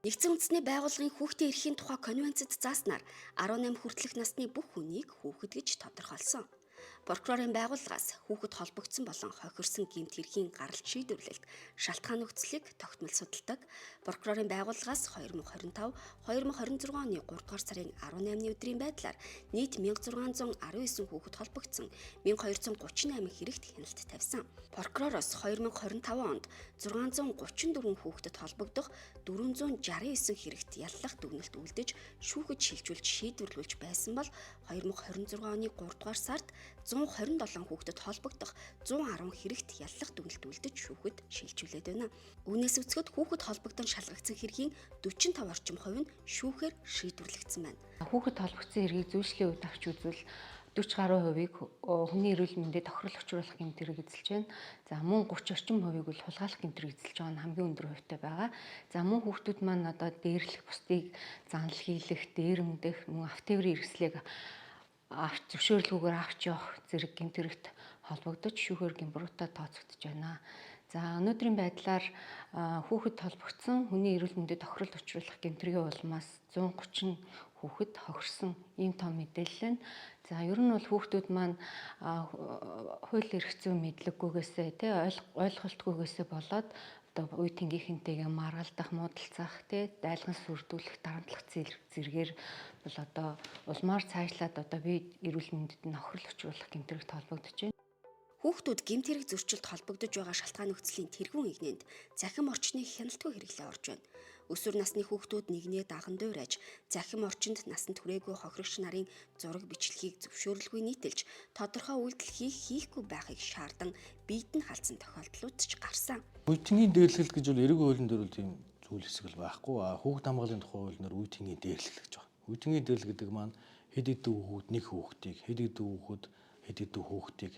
Нэгдсэн үндэсний байгууллагын хүүхдийн эрхийн тухай конвенцэд зааснаар 18 хүртэлх насны бүх хүнийг хүүхэд гэж тодорхойлсон. Прокурорын байгууллагаас хүүхэд холбогдсон болон хохирсон гэмт хэргийн гаралт шийдвэрлэлт шалтгаан нөхцөлийг тогтмол судалдаг. Прокурорын байгууллагаас 2025-2026 оны 3 дугаар сарын 18-ны өдрийн байдлаар нийт 1619 хүүхэд холбогдсон 1238 хэрэгт хяналт тавьсан. Прокуророос 2025 онд 634 хүүхдэд холбогдох 469 хэрэгт яллах дүгнэлт үлдэж шүүхэд шилжүүлж шийдвэрлүүлж байсан бол 2026 оны 3 дугаар сард 127 хүүхдэд холбогдох 110 хэрэгт яллах дүгнэлт үлдэж шүүхэд шилжүүлээд байна. Үүнээс үцгэд хүүхэд холбогдсон шалгагдсан хэргийн 45 орчим хувь нь шүүхээр шийдвэрлэгдсэн байна. Хүүхэд холбогдсон хэргийг зүйчлийн үед авч үзвэл 40 гаруй хувийг хүний эрүүл мэндэд тохирол учруулах гэмтэрэг эзэлж байна. За мөн 30 орчим хувийг бол хулгайлах гэмтэрэг эзэлж байгаа нь хамгийн өндөр хувьтай байгаа. За мөн хүүхдүүд маань одоо дээрлэх, бусдыг занал хийлэх, дээрэмдэх, мөн автоэврийн хэрэгслийг авч зөвшөөрлгүйгээр авч явах зэрэг гэмтэрэгт холбогдож шүүхээр гэмбуруутай тооцогдож байна. За өнөөдрийн байдлаар хүүхэд холбогдсон хүний эрүүл мэндэд тохирол учруулах гэмтэргийн улмаас 130 хүүхэд хохирсон ийм том мэдээлэл нь. За ер нь бол хүүхдүүд маань хууль эрх зүйн мэдлэггүйгээсээ ойлголтгүйгээсээ болоод одоо үе тэнгийнхэнтэйгээ маргалдах, муудалцах, дайлган сүрдүүлэх, дарамтлах зэргээр бол одоо улмаар цаашлаад одоо бие эрүүл мэндэд нөхрөл учруулах гэмтэрэгт холбогдож байна. Хүүхдүүд гэмт хэрэг зөрчилд холбогдож байгаа шалтгаан нөхцөлийн тэргүүн игнэнд захим орчны хяналтгүй хэрэглээ орж байна. Өсвөр насны хүүхдүүд нэгнээ даган дуурайж, захим орчинд насанд хүрээгүй хохирогч нарын зураг бичлэгийг зөвшөөрлгүй нийтэлж, тодорхой үйлдэл хийхгүй байхыг шаардан биед нь халдсан тохиолдлууд ч гарсан. Үе тэнгийн дээрлэл гэж бол эрэг хуулийн дээр бол тийм зүйл хэсэг л байхгүй. Хүүхэд хамгааллын тухай хуулиар үе тэнгийн дээрлэл гэж байна. Үе тэнгийн дээрлэл гэдэг маань хэд хэдэн хүүхэд нэг хүүхдийг, хэд хэдэн хүүхдийг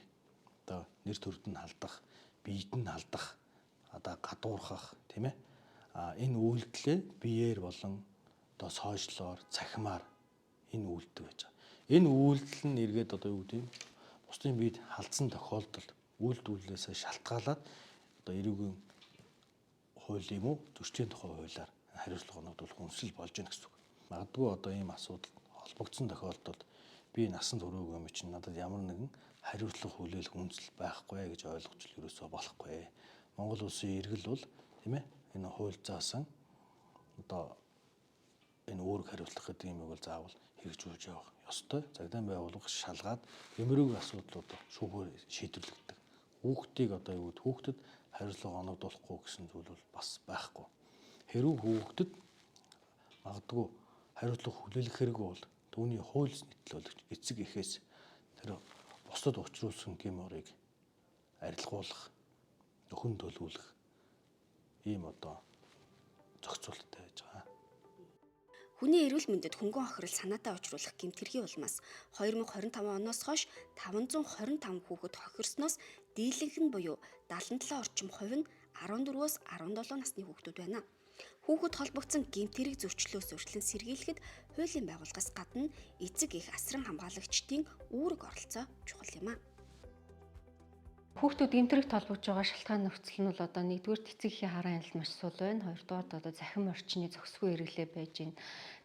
одоо нэр төрөнд нь халдах, биед нь халдах, одоо гадуурхах, тийм ээ. Энэ үйлдэлээ биеэр болон одоо сошиалоор, цахимаар энэ үйлдэл байж байгаа. Энэ үйлдэл нь эргээд одоо юу гэдэг юм? Бусдын биед халдсан тохиолдолд үйлдвэрлэлээс шалтгаалаад одоо эрүүгийн хууль юм уу, зөрчлийн тухай хуулиар хариуцлага оногдуулах үндэслэл болж байна гэсэн үг. Магадгүй одоо ийм асуудал холбогдсон тохиолдолд би насанд хүрээгүй юм чинь надад ямар нэгэн хариуцлага хүлээх үндэслэл байхгүй гэж ойлгож л ерөөсөө болохгүй. Монгол улсын иргэл бол тийм ээ энэ хууль заасан одоо энэ үүрэг хариуцлах гэдэг юм бол заавал хэрэгжүүлж явах ёстой. Цагдаа байгууллага шалгаад юмруугийн асуудлууд шүүхээр шийдвэрлэгддэг. Хүүхдийг одоо юу гэвэл хүүхдэд хариуцлага оногдуулахгүй гэсэн зүйл бол бас байхгүй. Хэрвээ хүүхдэд магадгүй хариуцлага хүлээх хэрэг бол түүний хууль нийтлүүлэгч эцэг эхээс тэр бусдад учруулсан гэм орыг арилгуулах, нөхөн төлөвлөх ийм одоо зохицуулттай байж байгаа. Хүний эрүүл мэндэд хөнгөн хохирол санаатай учруулах гэмт хэргийн улмаас 2025 оноос хойш 525 хүүхэд хохирсноос дийлэнх нь буюу 77 орчим хувь нь 14-өөс 17 насны хүүхдүүд байна. Хүүхэд холбогдсон гэмт хэрэг зөрчлөөс өрчлөн сэргийлэхэд хуулийн байгууллагаас гадна эцэг эх асран хамгаалагчдын үүрэг оролцоо чухал юм а. Хүүхдүүд гэмтрэгт холбогдож байгаа шалтгаан нөхцөл нь бол одоо нэгдүгээр эцэг эхийн хараа хяналт маш сул байна. Хоёрдугаар одоо захим орчны зохисгүй хэрэглээ байж байна.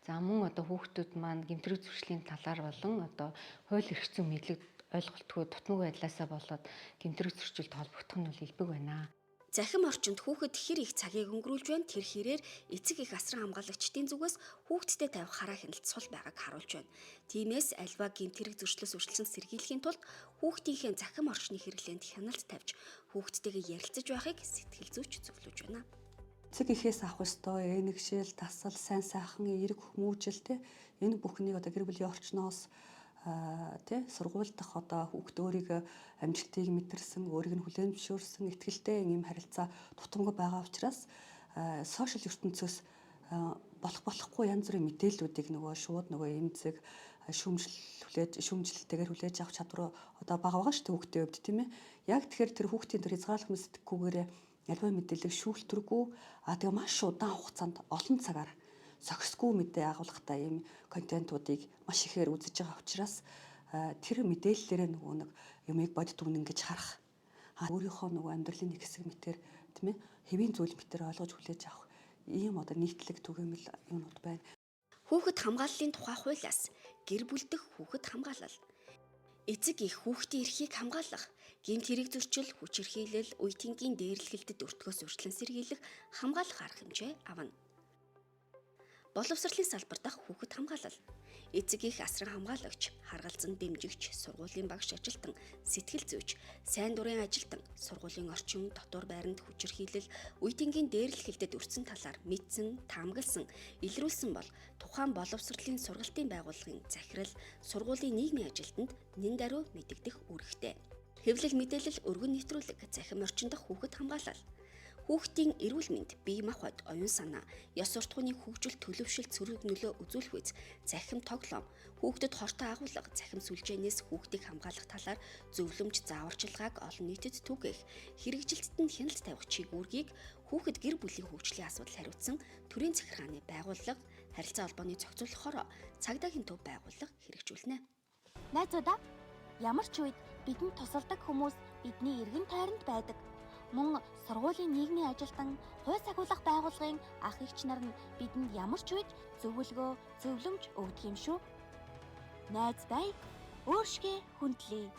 За мөн одоо хүүхдүүд маань гэмтрэг зөрчлийн талаар болон одоо хууль эрх зүйн мэдлэг ойлголтгүй дутмаг байдлаасаа болоод гэмтрэг зөрчилд холбогдох нь бол илбэг байна. Захим орчинд хүүхэд хэр их цагийг өнгөрүүлж байна тэр хэрээр эцэг эх асран хамгаалагчдын зүгээс хүүхэдтэй тавих хараа хяналт сул байгааг харуулж байна. Тиймээс альва гэмт хэрэг зөрчлөөс өршөлтсөн сэргийлэхийн тулд хүүхдийнхээ захим орчны хэрэглээнд хяналт тавьж хүүхдтэйгээ ярилцаж байхыг сэтгэл зүйч зөвлөж байна. Эцэг эхээс авах ёстой энэгшил, дасал, сайн сайхан эерэг хүмүүжил энэ бүхнийг одоо гэр бүлийн орчноос сургууль дах одоо хүүхд өөрийгөө амжилтыг мэдэрсэн, өөрийг нь хүлээн зөвшөөрсөн, итгэлтэй ийм харилцаа тутамгүй байгаа учраас сошиал ертөнцөөс болохгүй янз бүрийн мэдээллүүдийг шууд эмзэг шүүмжлэлтэйгээр хүлээж авах чадвар одоо бага байгаа шүү дээ хүүхдийн хувьд тийм ээ. Яг тэгэхээр тэр хүүхдийн тэр хязгаарлах мэддэггүйгээр альва мэдээлэл шүүлтэргүй тэгээ маш удаан хугацаанд олон цагаар сохисгүй мэдээ агуулгатай ийм контентуудыг маш ихээр үзэж байгаа учраас тэр мэдээллээрээ нэг юмыг бодит үгэн гэж харах өөрийнхөө амьдралын нэг хэсэг мэтэр тийм ээ хэвийн зүйл мэтэр ойлгож хүлээж авах ийм одоо нийтлэг түгээмэл юмнууд байна. Хүүхэд хамгааллын тухай хуулиас гэр бүлдэх хүүхэд хамгаалал. Эцэг их хүүхдийн эрхийг хамгаалах, гэмт хэрэг зөрчил, хүч хэрхийлэл, үе тэнгийн дээрлэхэлтэд өртгөөс урьдчилан сэргийлэх, хамгаалах арга хэмжээ авна. Боловсролын салбар дах хүүхэд хамгаалал. Эцэг их асран хамгаалагч, харгалзан дэмжигч, сургуулийн багш ажилтан, сэтгэл зүйч, сайн дурын ажилтан, сургуулийн орчин, дотор байранд хүчирхийлэл, үе тэнгийн дээрлэхэлтэд өртсөн талаар мэдсэн, таамагласан, илрүүлсэн бол тухайн боловсролын сургалтын байгууллагын захирал, сургуулийн нийгмийн ажилтнанд нэн даруй мэдэгдэх үүрэгтэй. Хэвлэл мэдээлэл, өргөн нэвтрүүлэг, захим орчин дах хүүхэд хамгаалал. Хүүхдийн эрүүл мэнд, бие махбод, оюун санаа, ёс суртахууны хөгжил, төлөвшөлт, сөрөг нөлөө үзүүлэх үз, захим тоглоом, хүүхдэд хортой агуулга, захим сүлжээнээс хүүхдийг хамгаалах талаар зөвлөмж, зааварчилгааг олон нийтэд түгээх, хэрэгжилтэд нь хяналт тавих чиглэлийг хүүхэд гэр бүлийн хөгжлийн асуудал хариуцсан төрийн захиргааны байгууллага, харилцаа холбооны зохицуулахаар цагдаагийн төв байгууллага хэрэгжүүлнэ. Найзуудаа, ямар ч үед бидэнд тусалдаг хүмүүс бидний эргэн тойронд байдаг. Мөн сургуулийн нийгмийн ажилтан, хууль сахиулах байгууллагын ах эгч нар нь бидэнд ямар ч үед зөвлөгөө, зөвлөмж өгдөг юм шүү. Найз бай, өөршгөө хүндлэе.